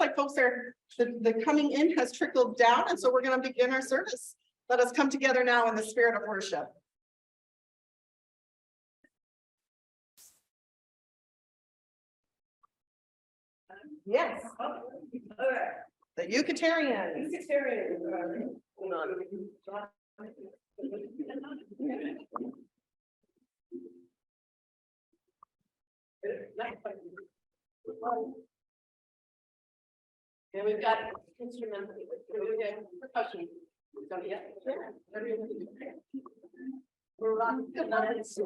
like folks are, the coming in has trickled down, and so we're going to begin our service. Let us come together now in the spirit of worship. Yes. The Eucatarians. Hold on. And we've got instruments, percussion. We're rocking the lights.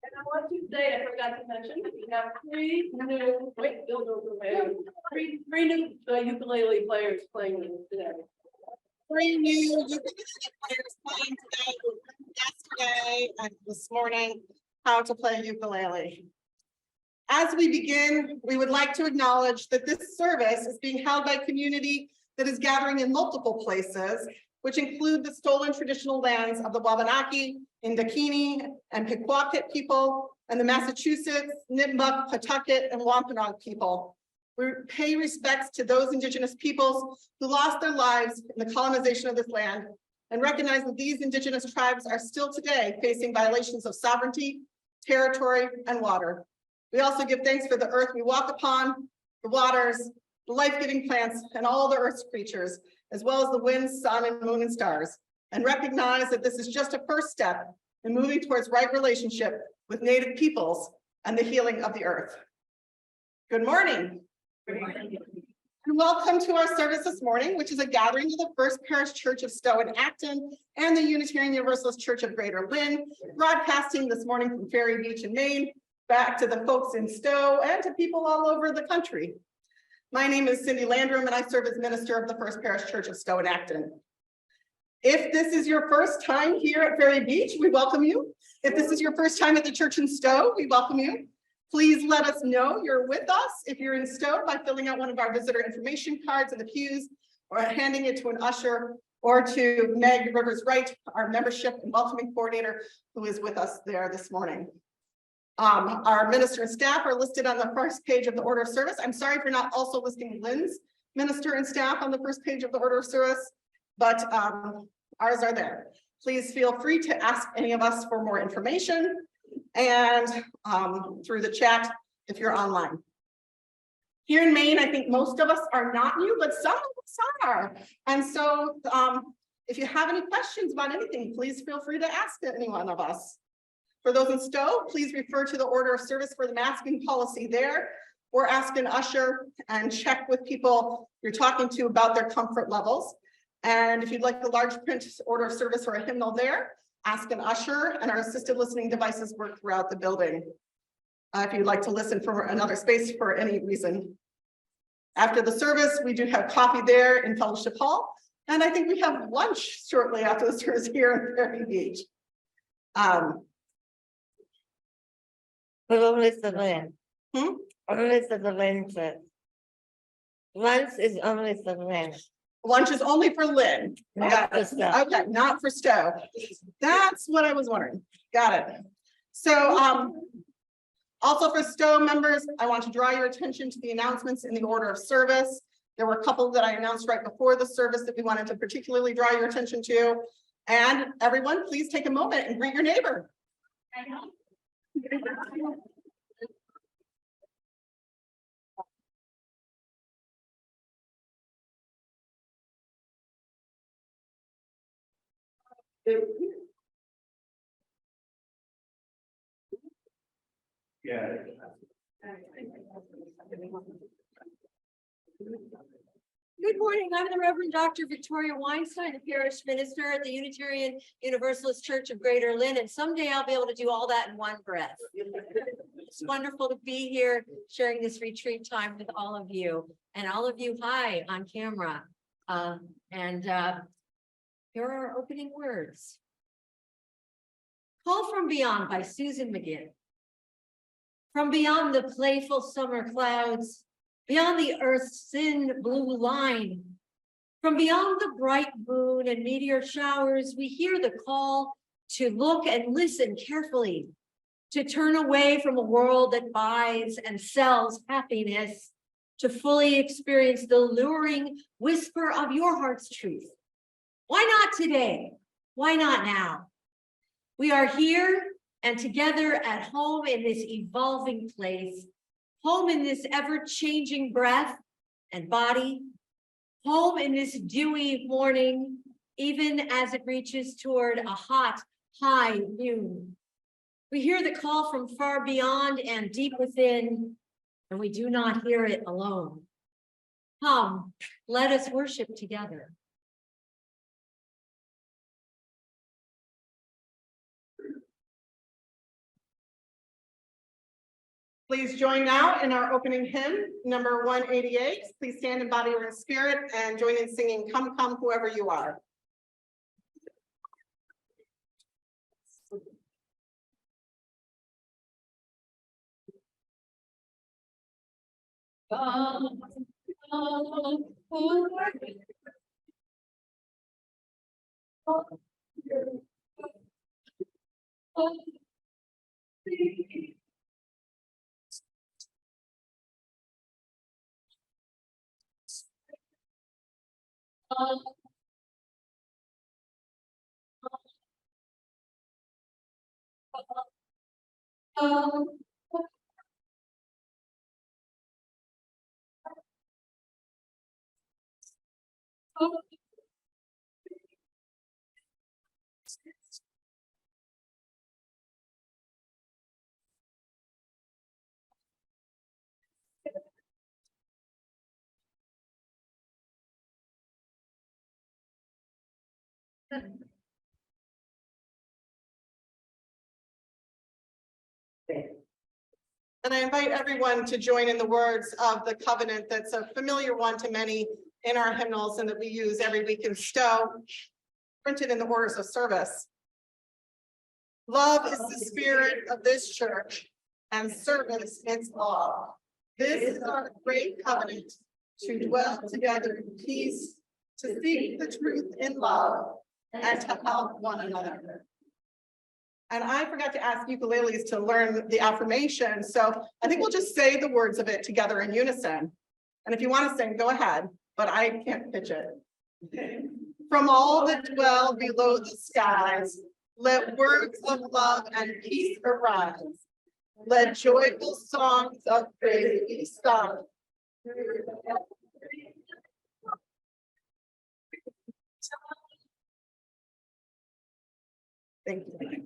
And I want to say, I forgot to mention, we have three new ukulele players playing today. Three new ukulele players playing today, yesterday and this morning, how to play ukulele. As we begin, we would like to acknowledge that this service is being held by community that is gathering in multiple places, which include the stolen traditional lands of the Wabanaki, Indakini, and Pequawket people, and the Massachusetts, Nipmuc, Pawtucket, and Wampanoag people. We pay respects to those Indigenous peoples who lost their lives in the colonization of this land, and recognize that these Indigenous tribes are still today facing violations of sovereignty, territory, and water. We also give thanks for the earth we walk upon, the waters, the life-giving plants, and all the earth's creatures, as well as the wind, sun, and moon and stars, and recognize that this is just a first step in moving towards right relationship with Native peoples and the healing of the earth. Good morning. Good morning. And welcome to our service this morning, which is a gathering of the First Parish Church of Stowe and Acton and the Unitarian Universalist Church of Greater Lynn, broadcasting this morning from Ferry Beach in Maine, back to the folks in Stowe and to people all over the country. My name is Cindy Landrum, and I serve as minister of the First Parish Church of Stowe and Acton. If this is your first time here at Ferry Beach, we welcome you. If this is your first time at the church in Stowe, we welcome you. Please let us know you're with us if you're in Stowe by filling out one of our visitor information cards in the pews, or handing it to an usher, or to Meg Rivers Wright, our membership and welcoming coordinator, who is with us there this morning. Our minister and staff are listed on the first page of the order of service. I'm sorry for not also listing Lynn's minister and staff on the first page of the order of service, but ours are there. Please feel free to ask any of us for more information, and through the chat if you're online. Here in Maine, I think most of us are not new, but some of us are. And so if you have any questions about anything, please feel free to ask any one of us. For those in Stowe, please refer to the order of service for the masking policy there, or ask an usher and check with people you're talking to about their comfort levels. And if you'd like the large print order of service or a hymnal there, ask an usher, and our assisted listening devices work throughout the building. If you'd like to listen for another space for any reason. After the service, we do have coffee there in Fellowship Hall, and I think we have lunch shortly after the service here in Ferry Beach. But only the land. Only the land. Lunch is only the land. Lunch is only for Lynn. Not for Stowe. Okay, not for Stowe. That's what I was wondering. Got it. So also for Stowe members, I want to draw your attention to the announcements in the order of service. There were a couple that I announced right before the service that we wanted to particularly draw your attention to. And everyone, please take a moment and greet your neighbor. Yeah. Good morning. I'm the Reverend Dr. Victoria Weinstein, the parish minister at the Unitarian Universalist Church of Greater Lynn, and someday I'll be able to do all that in one breath. It's wonderful to be here sharing this retreat time with all of you, and all of you, hi, on camera. Here are our opening words. Call from Beyond by Susan McGinn. From beyond the playful summer clouds, beyond the earth's thin blue line, from beyond the bright moon and meteor showers, we hear the call to look and listen carefully, to turn away from a world that buys and sells happiness, to fully experience the luring whisper of your heart's truth. Why not today? Why not now? We are here and together at home in this evolving place, home in this ever-changing breath and body, home in this dewy morning, even as it reaches toward a hot, high noon. We hear the call from far beyond and deep within, and we do not hear it alone. Come, let us worship together. Please join now in our opening hymn, number 188. Please stand in body or in spirit and join in singing Come, Come, Whoever You Are. And I invite everyone to join in the words of the covenant that's a familiar one to many in our hymnals and that we use every week in Stowe, printed in the orders of service. Love is the spirit of this church and service its law. This is our great covenant, to dwell together in peace, to seek the truth in love, and to help one another. And I forgot to ask ukuleles to learn the affirmation, so I think we'll just say the words of it together in unison. And if you want to sing, go ahead, but I can't pitch it. From all that dwell below the skies, let words of love and peace arise. Let joyful songs of praise be sung. Thank you.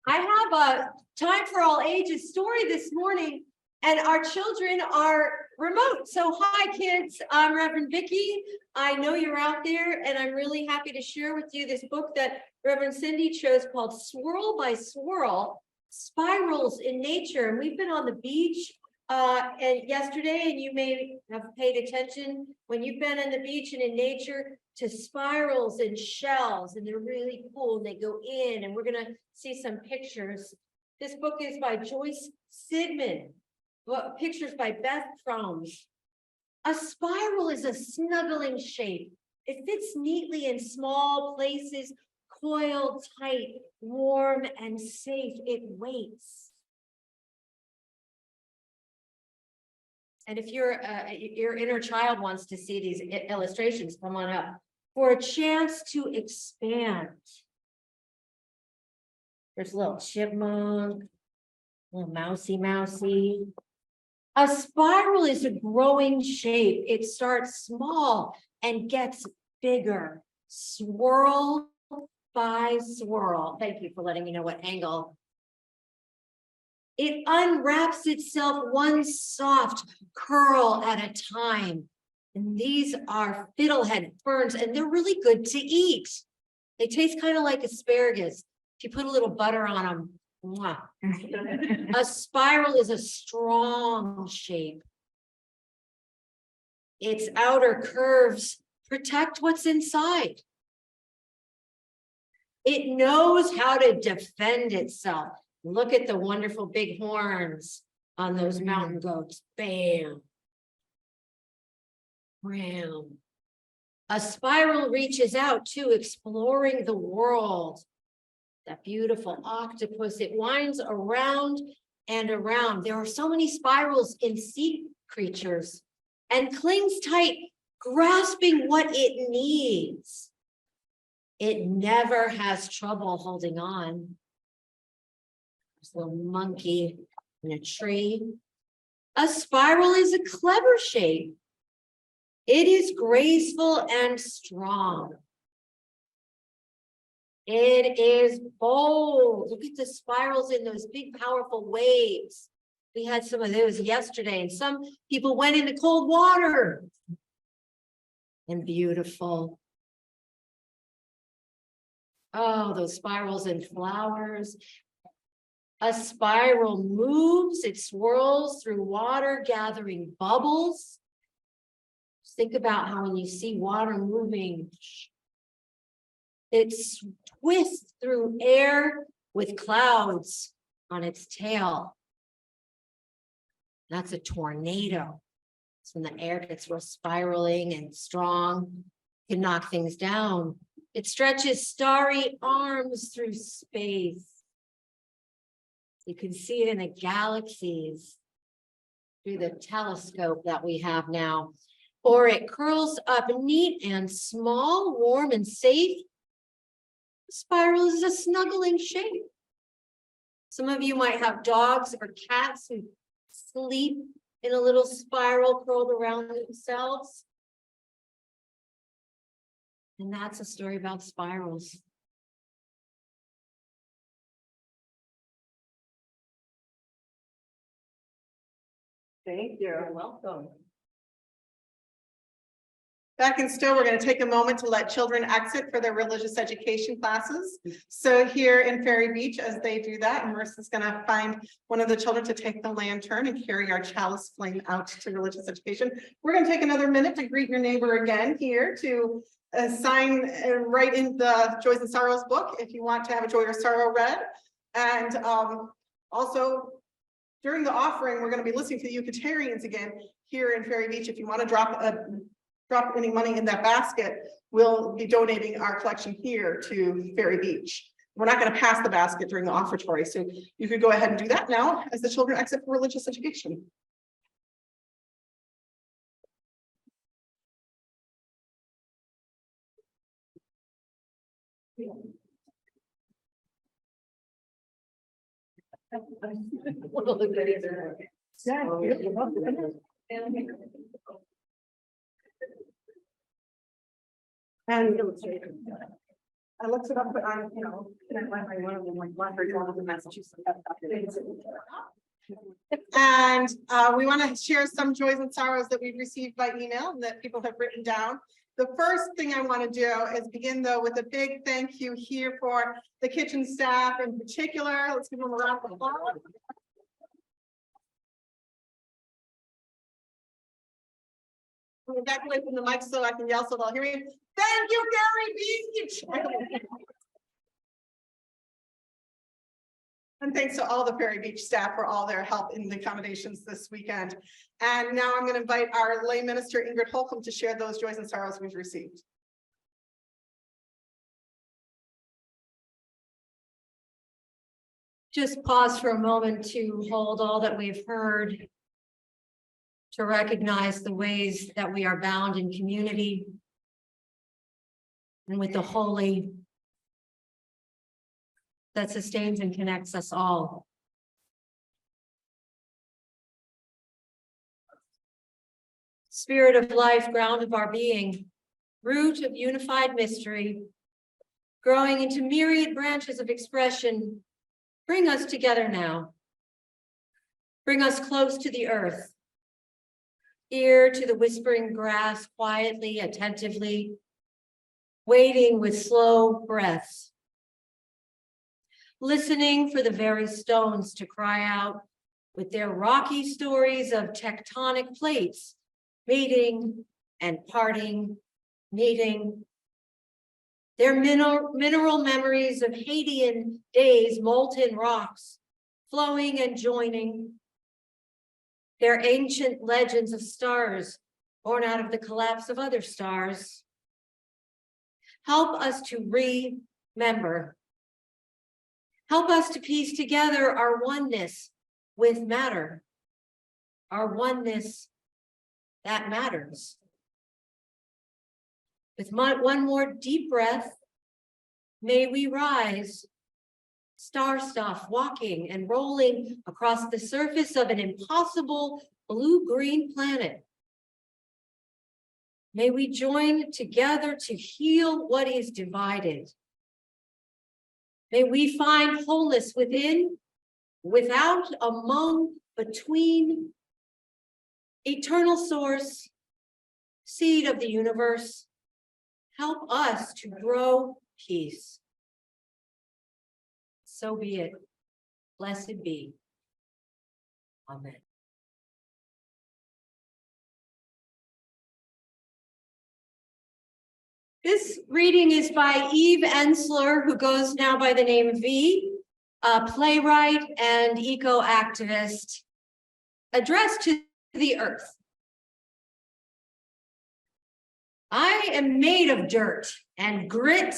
I have a time for all ages story this morning, and our children are remote. So hi kids, I'm Reverend Vicki. I know you're out there, and I'm really happy to share with you this book that Reverend Cindy chose called Swirl by Swirl, Spirals in Nature. And we've been on the beach and yesterday, and you may have paid attention when you've been on the beach and in nature to spirals and shells, and they're really cool, and they go in, and we're gonna see some pictures. This book is by Joyce Sidman, pictures by Beth Froms. A spiral is a snuggling shape. It fits neatly in small places, coiled tight, warm and safe. It waits. And if your inner child wants to see these illustrations, come on up for a chance to expand. There's a little chipmunk, little mousy. A spiral is a growing shape. It starts small and gets bigger. Swirl by swirl. Thank you for letting me know what angle. It unwraps itself one soft curl at a time. And these are fiddlehead ferns, and they're really good to eat. They taste kind of like asparagus. If you put a little butter on them, mwah. A spiral is a strong shape. Its outer curves protect what's inside. It knows how to defend itself. Look at the wonderful big horns on those mountain goats. Bam. Bam. A spiral reaches out too, exploring the world. That beautiful octopus, it winds around and around. There are so many spirals in sea creatures and clings tight, grasping what it needs. It never has trouble holding on. There's a little monkey in a tree. A spiral is a clever shape. It is graceful and strong. It is bold. Look at the spirals in those big, powerful waves. We had some of those yesterday, and some people went into cold water. And beautiful. Oh, those spirals and flowers. A spiral moves, it swirls through water, gathering bubbles. Just think about how when you see water moving, it twists through air with clouds on its tail. That's a tornado. It's when the air gets real spiraling and strong, can knock things down. It stretches starry arms through space. You can see it in the galaxies through the telescope that we have now. Or it curls up neat and small, warm and safe. Spiral is a snuggling shape. Some of you might have dogs or cats who sleep in a little spiral curled around themselves. And that's a story about spirals. Thank you. You're welcome. Back in still, we're going to take a moment to let children exit for their religious education classes. So here in Ferry Beach, as they do that, Marissa's going to find one of the children to take the lantern and carry our chalice flame out to religious education. We're going to take another minute to greet your neighbor again here, to sign right in the Joys and Sorrows book if you want to have a joy or sorrow read. And also during the offering, we're going to be listening to the Eucatarians again here in Ferry Beach. If you want to drop any money in that basket, we'll be donating our collection here to Ferry Beach. We're not going to pass the basket during the offertory, so you could go ahead and do that now as the children exit for religious education. And I looked it up, but I, one of them, like Blackbird in Massachusetts. And we want to share some joys and sorrows that we've received by email and that people have written down. The first thing I want to do is begin though with a big thank you here for the kitchen staff in particular. Let's give them a round of applause. Back away from the mic so I can yell so they'll hear me. Thank you, Ferry Beach. And thanks to all the Ferry Beach staff for all their help in the accommodations this weekend. And now I'm going to invite our lay minister, Ingrid Holcomb, to share those joys and sorrows we've received. Just pause for a moment to hold all that we've heard to recognize the ways that we are bound in community and with the holy that sustains and connects us all. Spirit of life, ground of our being, root of unified mystery, growing into myriad branches of expression, bring us together now. Bring us close to the earth, ear to the whispering grass, quietly, attentively, waiting with slow breaths, listening for the very stones to cry out with their rocky stories of tectonic plates, meeting and parting, meeting. Their mineral memories of Hadean days, molten rocks, flowing and joining. Their ancient legends of stars born out of the collapse of other stars. Help us to remember. Help us to piece together our oneness with matter, our oneness that matters. With one more deep breath, may we rise, star stuff, walking and rolling across the surface of an impossible blue-green planet. May we join together to heal what is divided. May we find wholeness within, without, among, between. Eternal source, seed of the universe, help us to grow peace. So be it. Blessed be. Amen. This reading is by Eve Ensler, who goes now by the name V, a playwright and eco-activist, addressed to the earth. I am made of dirt and grit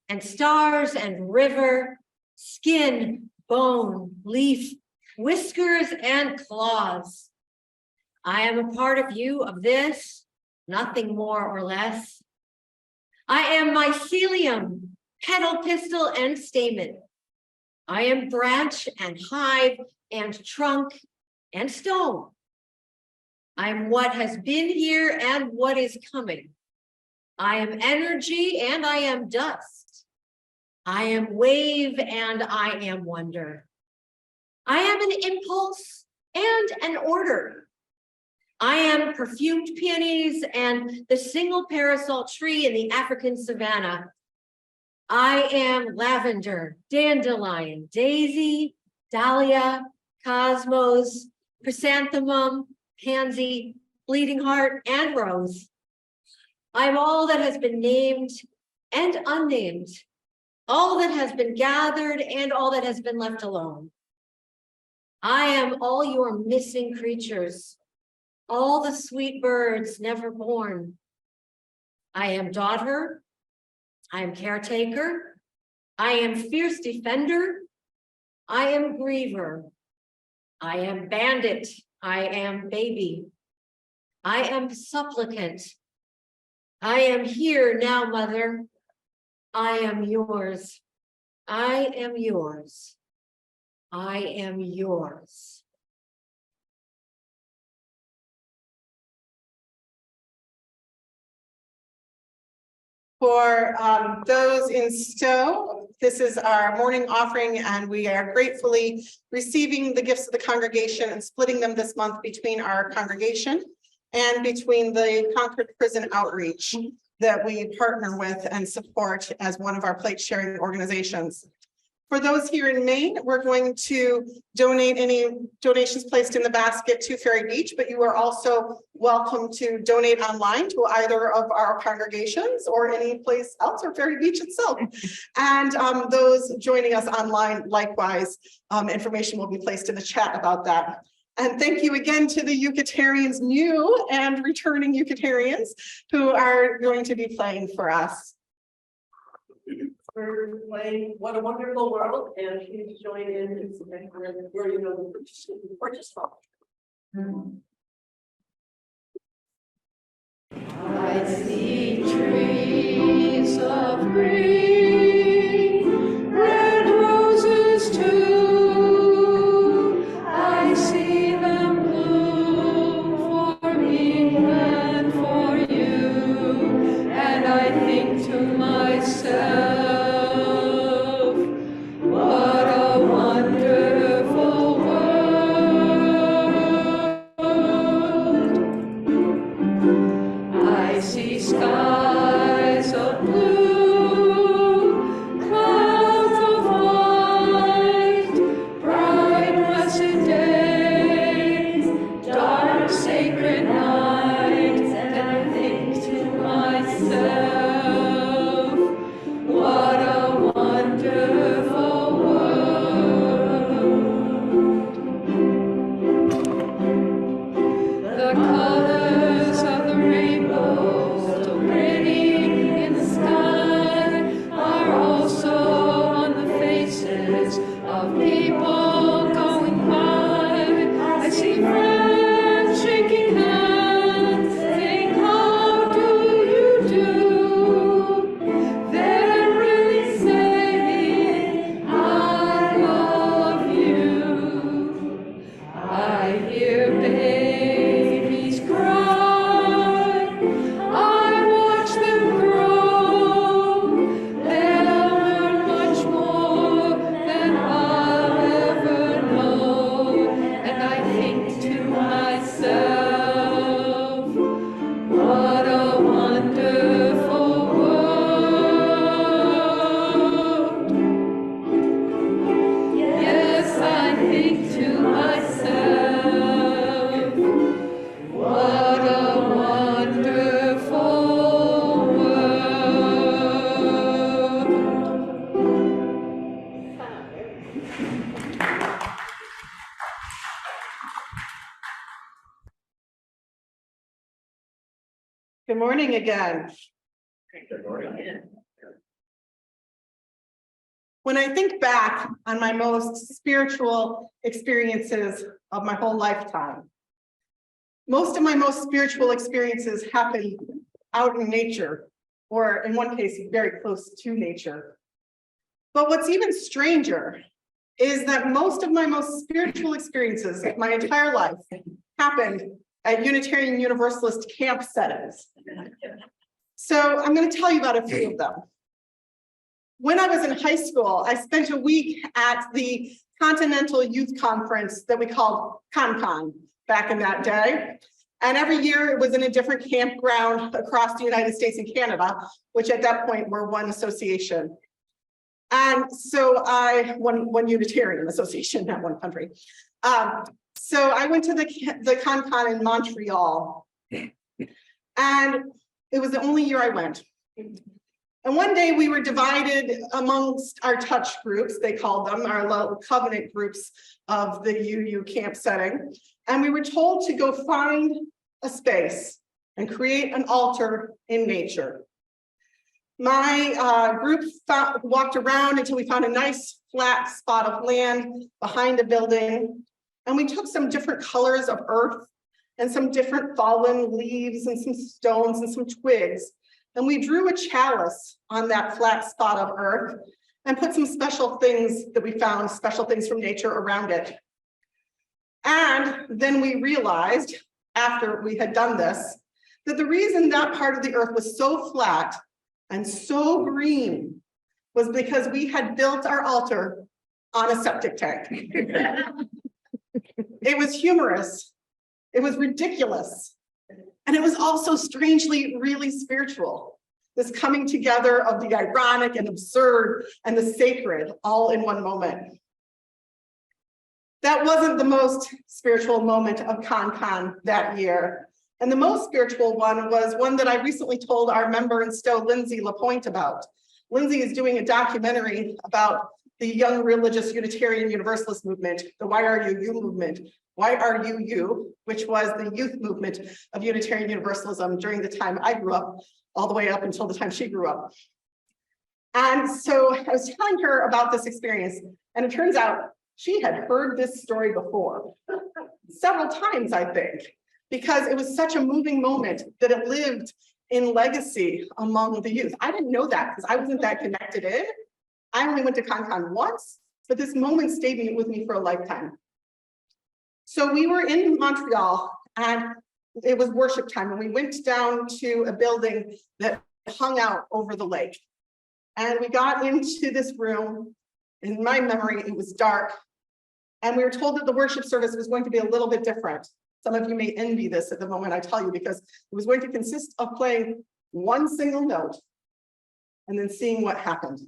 and stars and river, skin, bone, leaf, whiskers, and claws. I am a part of you, of this, nothing more or less. I am mycelium, petal, pistil, and stamen. I am branch and hive and trunk and stone. I am what has been here and what is coming. I am energy and I am dust. I am wave and I am wonder. I am an impulse and an order. I am perfumed peonies and the single parasol tree in the African savanna. I am lavender, dandelion, daisy, dahlia, cosmos, chrysanthemum, pansy, bleeding heart, and rose. I am all that has been named and unnamed, all that has been gathered and all that has been left alone. I am all your missing creatures, all the sweet birds never born. I am daughter, I am caretaker, I am fierce defender, I am griever, I am bandit, I am baby, I am supplicant, I am here now, mother, I am yours, I am yours, I am yours. For those in Stowe, this is our morning offering, and we are gratefully receiving the gifts of the congregation and splitting them this month between our congregation and between the Concord Prison Outreach that we partner with and support as one of our plate sharing organizations. For those here in Maine, we're going to donate any donations placed in the basket to Ferry Beach, but you are also welcome to donate online to either of our congregations or any place else or Ferry Beach itself. And those joining us online, likewise, information will be placed in the chat about that. And thank you again to the Yucatarians, new and returning Yucatarians, who are going to be playing for us. We're playing What a Wonderful World, and please join in and where you know the purchase from. I see trees of green, red roses too. I see them bloom for me and for you. And I think to myself, what a wonderful world. I see skies of blue, clouds of white, bright blessed days, dark sacred nights, and I think to myself, what a wonderful world. The colors of the rainbow, so pretty in the sky, are also on the faces of people going by. I see friends shaking hands, saying, how do you do? They're really saying, I love you. I hear babies cry, I watch them grow. They'll learn much more than I'll ever know. And I think to myself, what a wonderful world. Yes, I think to myself, what a wonderful world. Good morning again. When I think back on my most spiritual experiences of my whole lifetime, most of my most spiritual experiences happen out in nature, or in one case, very close to nature. But what's even stranger is that most of my most spiritual experiences of my entire life happened at Unitarian Universalist camp settings. So I'm going to tell you about a few of them. When I was in high school, I spent a week at the Continental Youth Conference that we called ConCon back in that day. And every year it was in a different campground across the United States and Canada, which at that point were one association. And so one Unitarian association, not one country. So I went to the ConCon in Montreal, and it was the only year I went. And one day we were divided amongst our touch groups, they called them, our little covenant groups of the UU camp setting. And we were told to go find a space and create an altar in nature. My group walked around until we found a nice flat spot of land behind a building. And we took some different colors of earth and some different fallen leaves and some stones and some twigs. And we drew a chalice on that flat spot of earth and put some special things that we found, special things from nature around it. And then we realized, after we had done this, that the reason that part of the earth was so flat and so green was because we had built our altar on a septic tank. It was humorous, it was ridiculous, and it was also strangely really spiritual. This coming together of the ironic and absurd and the sacred all in one moment. That wasn't the most spiritual moment of ConCon that year. And the most spiritual one was one that I recently told our member in Stowe, Lindsay Lapointe, about. Lindsay is doing a documentary about the Young Religious Unitarian Universalist movement, the YRUU movement, YRUU, which was the youth movement of Unitarian Universalism during the time I grew up, all the way up until the time she grew up. And so I was telling her about this experience, and it turns out she had heard this story before, several times, I think. because it was such a moving moment that it lived in legacy among the youth. I didn't know that because I wasn't that connected in. I only went to ConCon once, but this moment stayed with me for a lifetime. So we were in Montreal and it was worship time, and we went down to a building that hung out over the lake. And we got into this room. In my memory, it was dark. And we were told that the worship service was going to be a little bit different. Some of you may envy this at the moment I tell you, because it was going to consist of playing one single note and then seeing what happened.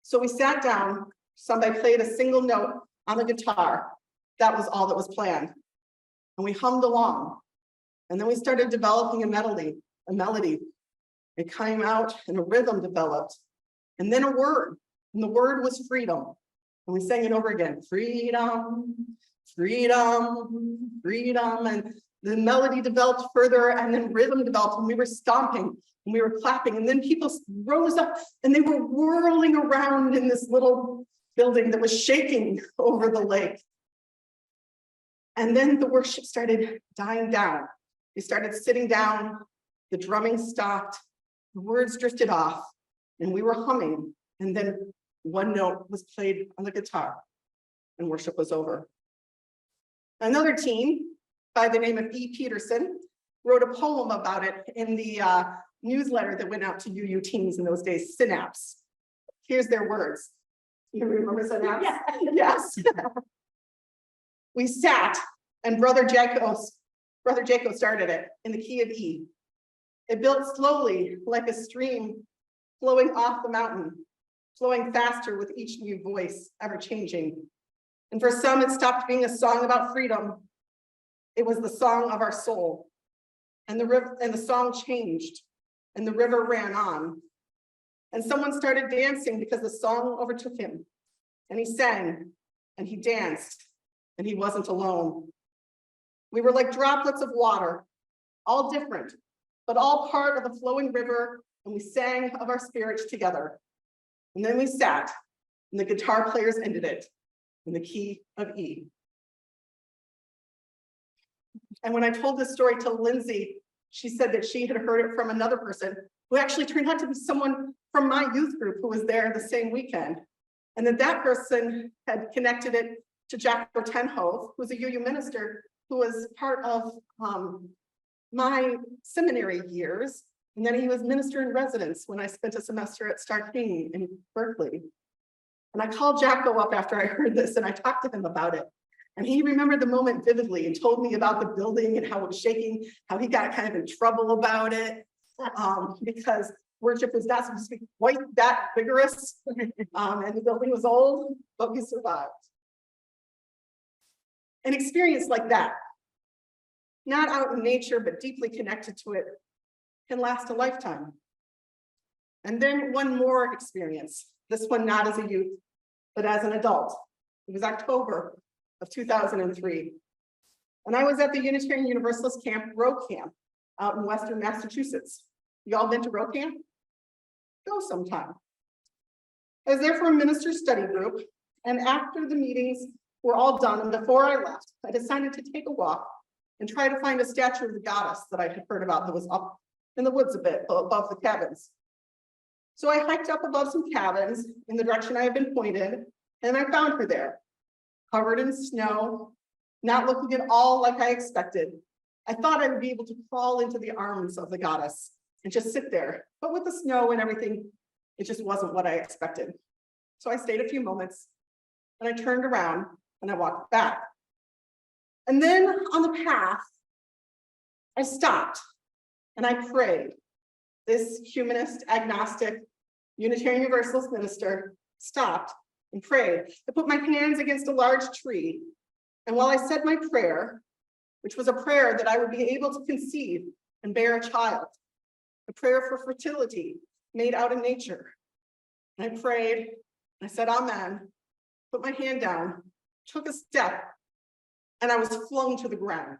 So we sat down, somebody played a single note on the guitar. That was all that was planned. And we hummed along. And then we started developing a melody. It came out and a rhythm developed. And then a word, and the word was freedom. And we sang it over again, freedom, freedom, freedom. And the melody developed further, and then rhythm developed, and we were stomping and we were clapping. And then people rose up and they were whirling around in this little building that was shaking over the lake. And then the worship started dying down. We started sitting down, the drumming stopped, the words drifted off, and we were humming. And then one note was played on the guitar and worship was over. Another teen by the name of E. Peterson wrote a poem about it in the newsletter that went out to UU teens in those days, Synapse. Here's their words. You remember Synapse? Yes. We sat, and Brother Jaco started it in the key of E. It built slowly like a stream flowing off the mountain, flowing faster with each new voice, ever changing. And for some, it stopped being a song about freedom. It was the song of our soul. And the song changed, and the river ran on. And someone started dancing because the song overtook him. And he sang, and he danced, and he wasn't alone. We were like droplets of water, all different, but all part of the flowing river, and we sang of our spirits together. And then we sat, and the guitar players ended it in the key of E. And when I told this story to Lindsay, she said that she had heard it from another person who actually turned out to be someone from my youth group who was there the same weekend. And that person had connected it to Jack Tenhove, who's a UU minister who was part of my seminary years. And then he was minister in residence when I spent a semester at Starr King in Berkeley. And I called Jacko up after I heard this and I talked to him about it. And he remembered the moment vividly and told me about the building and how it was shaking, how he got kind of in trouble about it because worship was not supposed to be quite that vigorous and the building was old, but we survived. An experience like that, not out in nature, but deeply connected to it, can last a lifetime. And then one more experience, this one not as a youth, but as an adult. It was October of 2003. And I was at the Unitarian Universalist camp, Row Camp, out in Western Massachusetts. You all been to Row Camp? Go sometime. I was there for a minister study group, and after the meetings were all done, and before I left, I decided to take a walk and try to find a statue of the goddess that I had heard about that was up in the woods a bit above the cabins. So I hiked up above some cabins in the direction I had been pointed, and I found her there, covered in snow, not looking at all like I expected. I thought I would be able to crawl into the arms of the goddess and just sit there, but with the snow and everything, it just wasn't what I expected. So I stayed a few moments, and I turned around and I walked back. And then on the path, I stopped and I prayed. This humanist, agnostic, Unitarian Universalist minister stopped and prayed. I put my hands against a large tree, and while I said my prayer, which was a prayer that I would be able to conceive and bear a child, a prayer for fertility made out in nature, and I prayed, I said amen, put my hand down, took a step, and I was flung to the ground.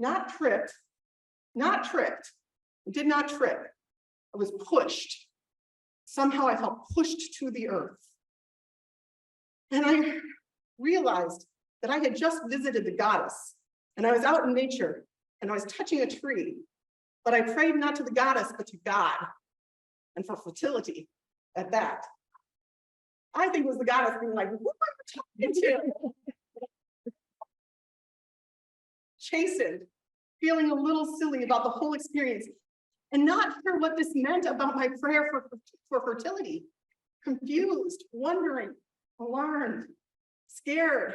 Not tripped, I did not trip. I was pushed. Somehow I felt pushed to the earth. And I realized that I had just visited the goddess And I was out in nature and I was touching a tree, but I prayed not to the goddess, but to God, and for fertility at that. I think it was the goddess being like, what are you talking to? Chastened, feeling a little silly about the whole experience, and not sure what this meant about my prayer for fertility. Confused, wondering, alarmed, scared,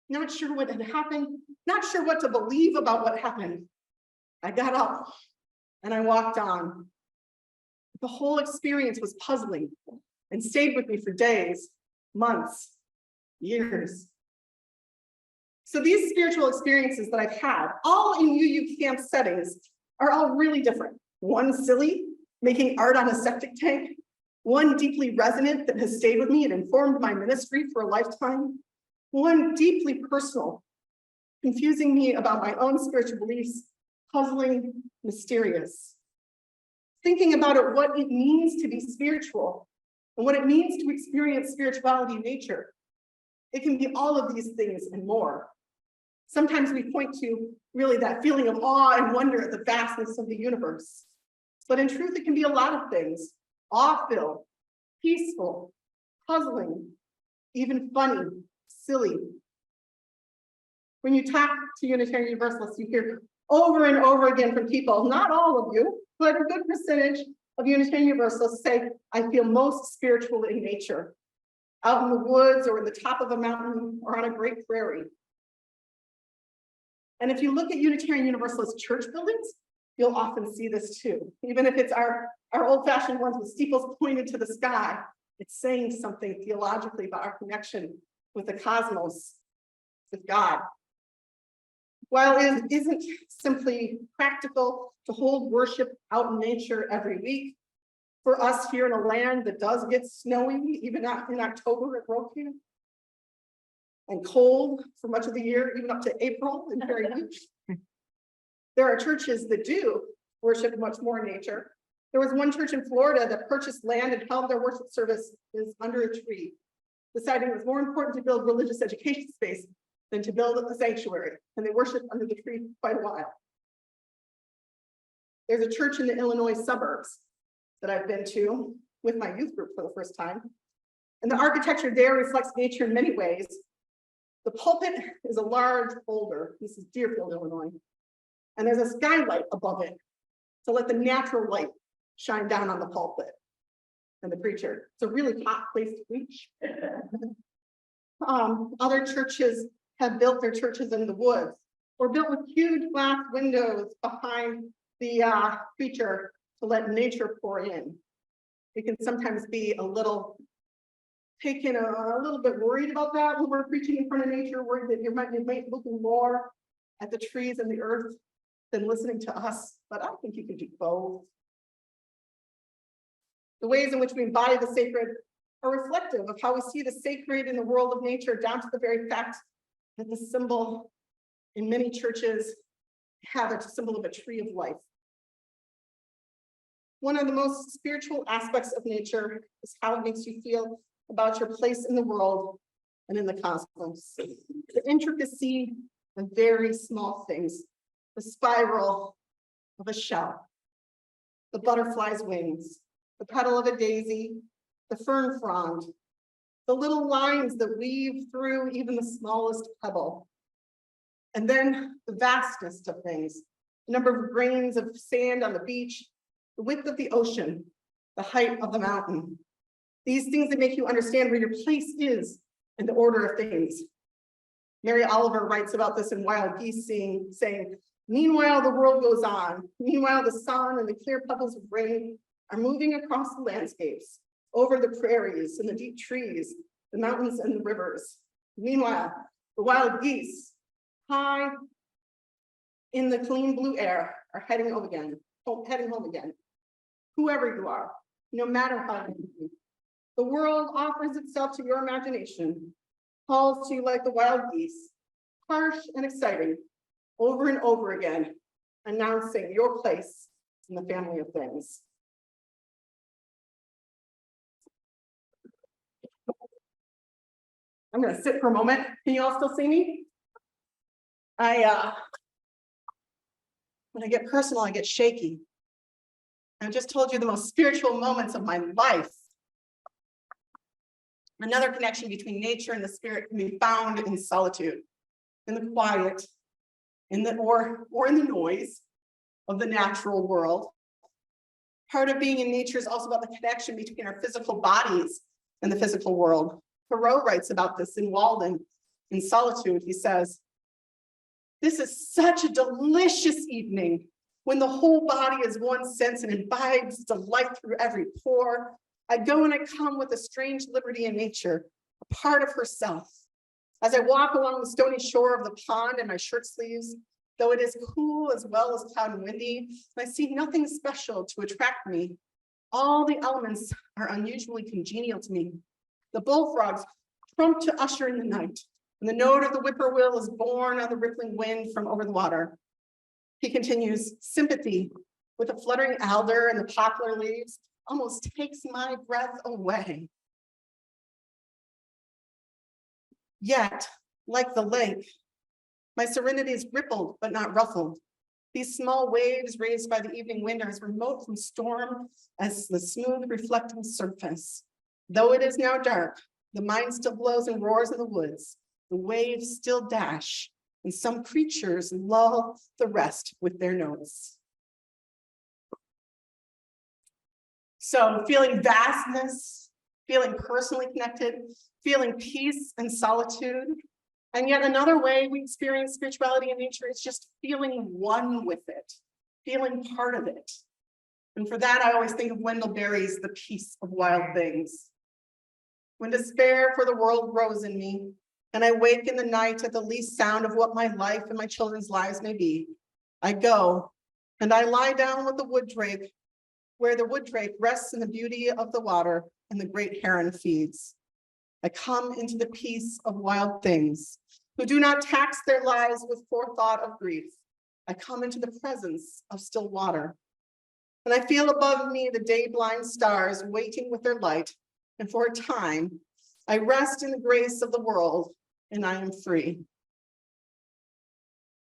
not sure what had happened, not sure what to believe about what happened. I got up and I walked on. The whole experience was puzzling and stayed with me for days, months, years. So these spiritual experiences that I've had, all in UU camp settings, are all really different. One silly, making art on a septic tank. One deeply resonant that has stayed with me and informed my ministry for a lifetime. One deeply personal, confusing me about my own spiritual beliefs, puzzling, mysterious. Thinking about it, what it means to be spiritual and what it means to experience spirituality in nature. It can be all of these things and more. Sometimes we point to really that feeling of awe and wonder at the vastness of the universe. But in truth, it can be a lot of things: awe-filled, peaceful, puzzling, even funny, silly. When you talk to Unitarian Universalists, you hear over and over again from people, not all of you, but a good percentage of Unitarian Universalists say, I feel most spiritual in nature, out in the woods or in the top of a mountain or on a great prairie. And if you look at Unitarian Universalist church buildings, you'll often see this too. Even if it's our old-fashioned ones with steeples pointed to the sky, it's saying something theologically about our connection with the cosmos, with God. While it isn't simply practical to hold worship out in nature every week, for us here in a land that does get snowy, even out in October at Roku, and cold for much of the year, even up to April in Perry Beach. There are churches that do worship much more in nature. There was one church in Florida that purchased land and held their worship services under a tree, deciding it was more important to build religious education space than to build a sanctuary, and they worshiped under the tree quite a while. There's a church in the Illinois suburbs that I've been to with my youth group for the first time, and the architecture there reflects nature in many ways. The pulpit is a large boulder. This is Deerfield, Illinois, and there's a skylight above it to let the natural light shine down on the pulpit and the preacher. It's a really hot place to preach. Other churches have built their churches in the woods or built with huge glass windows behind the preacher to let nature pour in. It can sometimes be a little taken a little bit worried about that when we're preaching in front of nature, worried that you might be looking more at the trees and the earth than listening to us, but I think you can do both. The ways in which we embody the sacred are reflective of how we see the sacred in the world of nature, down to the very fact that the symbol in many churches have a symbol of a tree of life. One of the most spiritual aspects of nature is how it makes you feel about your place in the world and in the cosmos. The intricacy of very small things, the spiral of a shell, the butterfly's wings, the petal of a daisy, the fern frond, the little lines that weave through even the smallest pebble. And then the vastness of things, the number of grains of sand on the beach, the width of the ocean, the height of the mountain. These things that make you understand where your place is in the order of things. Mary Oliver writes about this in Wild Geese, saying, meanwhile, the world goes on. Meanwhile, the sun and the clear pebbles of rain are moving across the landscapes, over the prairies and the deep trees, the mountains and the rivers. Meanwhile, the wild geese, high in the clean blue air, are heading home again. Whoever you are, no matter how you be. The world offers itself to your imagination, calls to you like the wild geese, harsh and exciting, over and over again, announcing your place in the family of things. I'm going to sit for a moment. Can you all still see me? When I get personal, I get shaky. I just told you the most spiritual moments of my life. Another connection between nature and the spirit can be found in solitude, in the quiet, in the or in the noise of the natural world. Part of being in nature is also about the connection between our physical bodies and the physical world. Thoreau writes about this in Walden. In Solitude, he says, "This is such a delicious evening when the whole body is one sense and imbibes delight through every pore. I go and I come with a strange liberty in nature, a part of herself. As I walk along the stony shore of the pond in my shirt sleeves, though it is cool as well as cloud and windy, I see nothing special to attract me. All the elements are unusually congenial to me. The bullfrogs trump to usher in the night, and the note of the whippoorwill is borne on the rippling wind from over the water." He continues, "Sympathy with the fluttering alder and the poplar leaves almost takes my breath away. Yet, like the lake, my serenity is rippled but not ruffled. These small waves raised by the evening wind are as remote from storm as the smooth reflecting surface. Though it is now dark, the mind still blows and roars in the woods. The waves still dash, and some creatures lull the rest with their notes." So feeling vastness, feeling personally connected, feeling peace and solitude. And yet another way we experience spirituality in nature is just feeling one with it, feeling part of it. And for that, I always think of Wendell Berry's The Peace of Wild Things. "When despair for the world grows in me, and I wake in the night at the least sound of what my life and my children's lives may be, I go and I lie down with the wood drake, where the wood drake rests in the beauty of the water and the great heron feeds. I come into the peace of wild things, who do not tax their lives with forethought of grief. I come into the presence of still water. And I feel above me the day-blind stars waiting with their light, and for a time, I rest in the grace of the world, and I am free."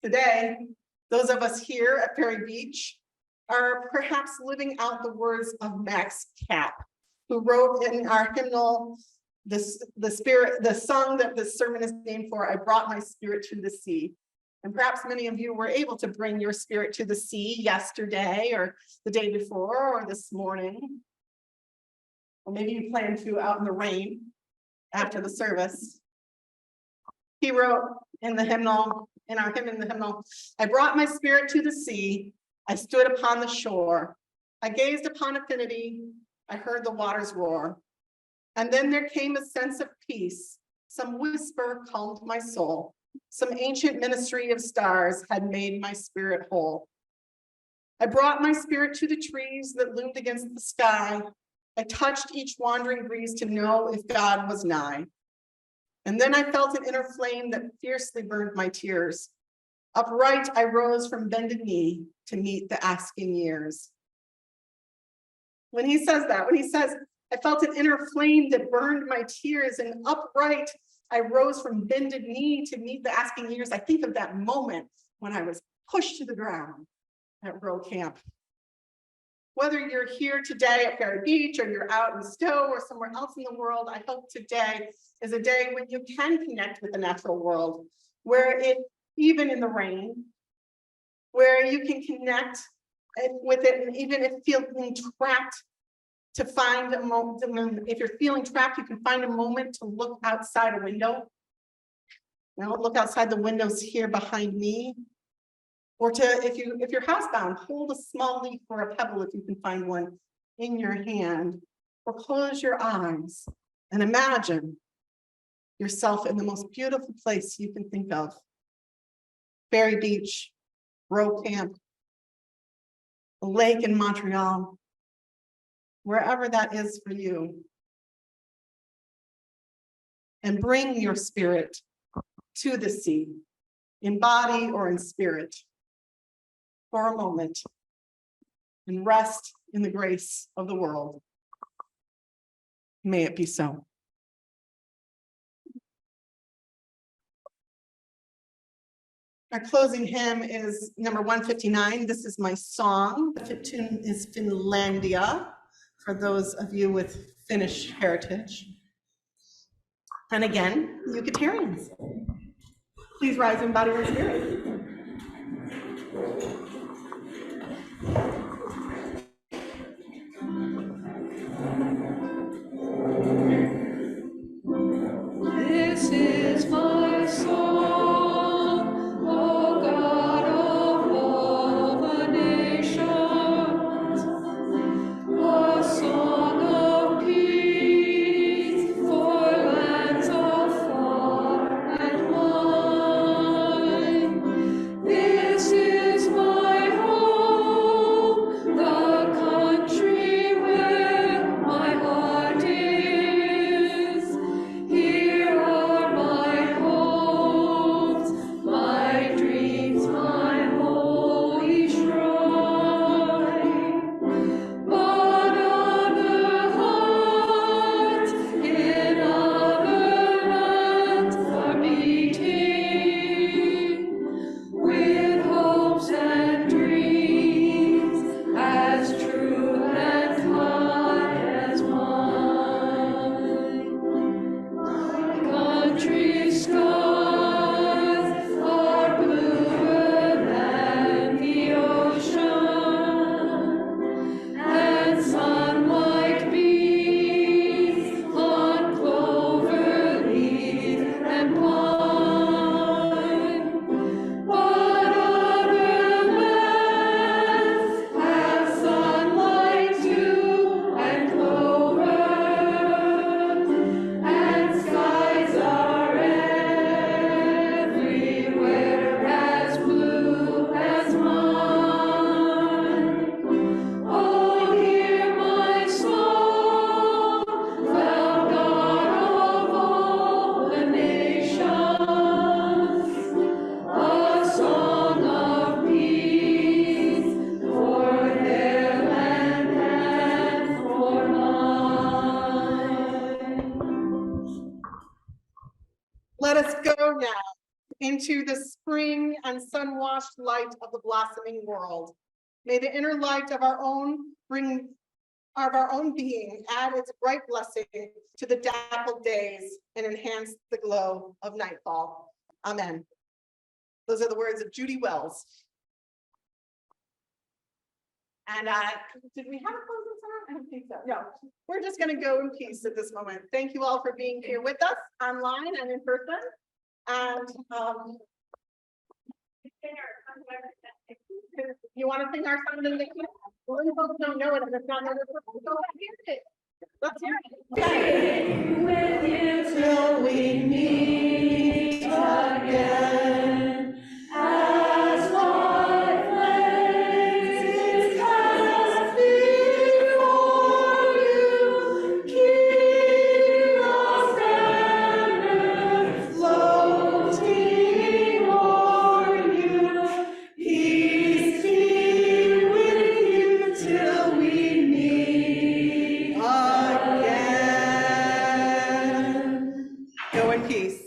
Today, those of us here at Perry Beach are perhaps living out the words of Max Kapp, who wrote in our hymnal, the song that this sermon is named for, "I brought my spirit to the sea." And perhaps many of you were able to bring your spirit to the sea yesterday or the day before or this morning. Or maybe you plan to out in the rain after the service. He wrote in the hymnal, in our hymn in the hymnal, "I brought my spirit to the sea. I stood upon the shore. I gazed upon infinity. I heard the waters roar. And then there came a sense of peace. Some whisper calmed my soul. Some ancient ministry of stars had made my spirit whole. I brought my spirit to the trees that loomed against the sky. I touched each wandering breeze to know if God was nigh. And then I felt an inner flame that fiercely burned my tears. Upright I rose from bended knee to meet the asking years." When he says that, when he says, "I felt an inner flame that burned my tears, and upright I rose from bended knee to meet the asking years," I think of that moment when I was pushed to the ground at Row Camp. Whether you're here today at Perry Beach or you're out in Stowe or somewhere else in the world, I hope today is a day when you can connect with the natural world, where it, even in the rain, where you can connect with it, and even if feeling trapped, to find a moment. If you're feeling trapped, you can find a moment to look outside a window. Now look outside the windows here behind me. Or to, if you're housebound, hold a small leaf or a pebble if you can find one in your hand. Or close your eyes and imagine yourself in the most beautiful place you can think of. Perry Beach, Row Camp, a lake in Montreal, wherever that is for you. And bring your spirit to the sea, in body or in spirit, for a moment, and rest in the grace of the world. May it be so. Our closing hymn is number 159. This is my song. The tune is Finlandia, for those of you with Finnish heritage. And again, Yucatarians, please rise in body and spirit. This is my song, O God of all the nations, a song of peace for lands afar and wide. This is my home, the country where my heart is. Here are my hopes, my dreams, my holy shrine. But other hearts in other lands are beating with hopes and dreams as true and high as mine. My country's skies are bluer than the ocean, and sunlight beams on clover leaf and pine. But other lands have sunlight too, and clover, and skies are everywhere as blue as mine. Oh, hear my song, thou God of all the nations, a song of peace for their land and for mine. Let us go now into the spring and sun-washed light of the blossoming world. May the inner light of our own being add its bright blessing to the dappled days and enhance the glow of nightfall. Amen. Those are the words of Judy Wells. And did we have a closing song? I don't think so. No, we're just going to go in peace at this moment. Thank you all for being here with us online and in person. And you want to sing our song in the well, you folks don't know it, and it's not in the so let's hear it. Okay. With you till we meet again, as life blazes past before you, keep our standard floating o'er you. Peace be with you till we meet Again. Go in peace.